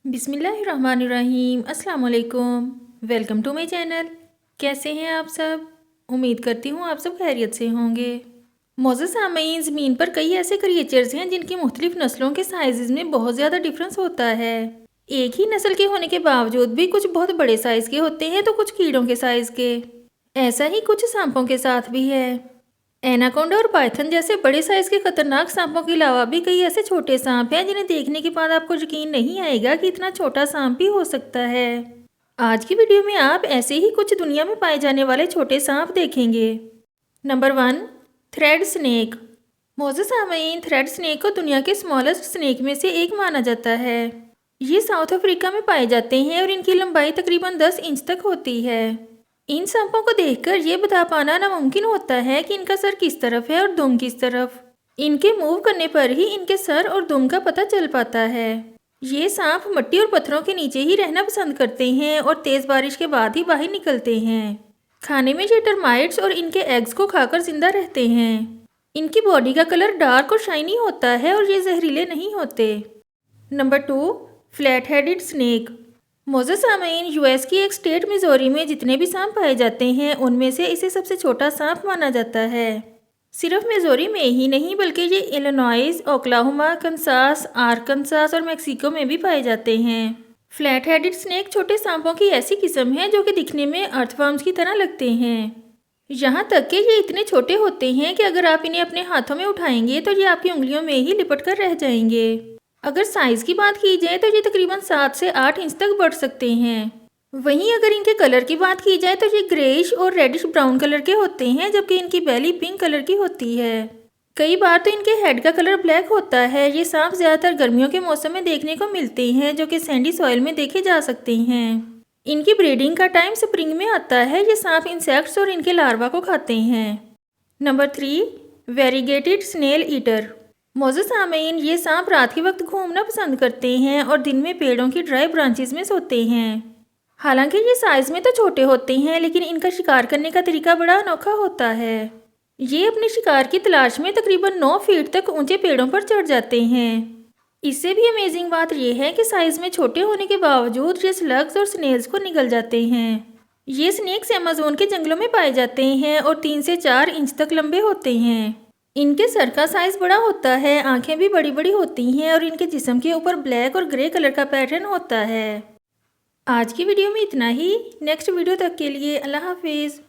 बिस्मिल्लाहिर्रहमानिर्रहीम। अस्सलाम वालेकुम। Welcome to my channel. कैसे हैं आप सब? उम्मीद करती हूँ आप सब खैरियत से होंगे। मोअज़्ज़ज़ सामीन, ज़मीन पर कई ऐसे क्रिएचर्स हैं जिनकी मुख्तलिफ नस्लों के साइज़ में बहुत ज़्यादा डिफरेंस होता है। एक ही नस्ल के होने के बावजूद भी कुछ बहुत बड़े साइज़ के होते हैं तो कुछ कीड़ों के साइज़ के। ऐसा ही कुछ सांपों के साथ भी है। एनाकोंडा और पाइथन जैसे बड़े साइज के खतरनाक सांपों के अलावा भी कई ऐसे छोटे सांप हैं जिन्हें देखने के बाद आपको यकीन नहीं आएगा कि इतना छोटा सांप भी हो सकता है। आज की वीडियो में आप ऐसे ही कुछ दुनिया में पाए जाने वाले छोटे सांप देखेंगे। Number 1, thread snake. मोअज़्ज़ज़ सामीन, थ्रेड स्नेक को दुनिया के स्मॉलेस्ट स्नेक में से एक माना जाता है। ये साउथ अफ्रीका में पाए जाते हैं और इनकी लंबाई तकरीबन 10 इंच तक होती है। इन सांपों को देखकर ये बता पाना नामुमकिन होता है कि इनका सर किस तरफ है और दुम किस तरफ। इनके मूव करने पर ही इनके सर और दुम का पता चल पाता है। ये सांप मिट्टी और पत्थरों के नीचे ही रहना पसंद करते हैं और तेज़ बारिश के बाद ही बाहर निकलते हैं। खाने में ये टर्माइट्स और इनके एग्स को खाकर जिंदा रहते हैं। इनकी बॉडी का कलर डार्क और शाइनी होता है और ये जहरीले नहीं होते। Number 2, flat headed snake. मोअज़्ज़ज़ सामीन, यूएस की एक स्टेट मिज़ोरी में जितने भी सांप पाए जाते हैं उनमें से इसे सबसे छोटा सांप माना जाता है। सिर्फ मिज़ोरी में ही नहीं बल्कि ये इलिनॉइस, ओक्लाहोमा, कंसास, आरकनसास और मेक्सिको में भी पाए जाते हैं। फ्लैट हेडेड स्नेक छोटे सांपों की ऐसी किस्म है जो कि दिखने में अर्थवर्म्स की तरह लगते हैं। यहाँ तक कि ये इतने छोटे होते हैं कि अगर आप इन्हें अपने हाथों में उठाएंगे तो ये आपकी उंगलियों में ही लिपट कर रह जाएंगे। अगर साइज़ की बात की जाए तो ये तकरीबन 7 से 8 इंच तक बढ़ सकते हैं। वहीं अगर इनके कलर की बात की जाए तो ये ग्रेइश और रेडिश ब्राउन कलर के होते हैं जबकि इनकी बैली पिंक कलर की होती है। कई बार तो इनके हेड का कलर ब्लैक होता है। ये सांप ज़्यादातर गर्मियों के मौसम में देखने को मिलते हैं जो कि सैंडी सॉइल में देखे जा सकते हैं। इनकी ब्रीडिंग का टाइम स्प्रिंग में आता है। ये सांप इंसेक्ट्स और इनके लार्वा को खाते हैं। Number 3, variegated snail eater. मोअज़्ज़ज़ सामीन, ये सांप रात के वक्त घूमना पसंद करते हैं और दिन में पेड़ों की ड्राई ब्रांचेस में सोते हैं। हालांकि ये साइज़ में तो छोटे होते हैं लेकिन इनका शिकार करने का तरीका बड़ा अनोखा होता है। ये अपने शिकार की तलाश में तकरीबन 9 फीट तक ऊंचे पेड़ों पर चढ़ जाते हैं। इससे भी अमेजिंग बात यह है कि साइज़ में छोटे होने के बावजूद ये स्लग्स और स्नेल्स को निगल जाते हैं। ये स्नेक्स अमेज़न के जंगलों में पाए जाते हैं और 3 से 4 इंच तक लंबे होते हैं। इनके सर का साइज़ बड़ा होता है, आंखें भी बड़ी बड़ी होती हैं और इनके जिस्म के ऊपर ब्लैक और ग्रे कलर का पैटर्न होता है। आज की वीडियो में इतना ही। नेक्स्ट वीडियो तक के लिए अल्लाह हाफिज़।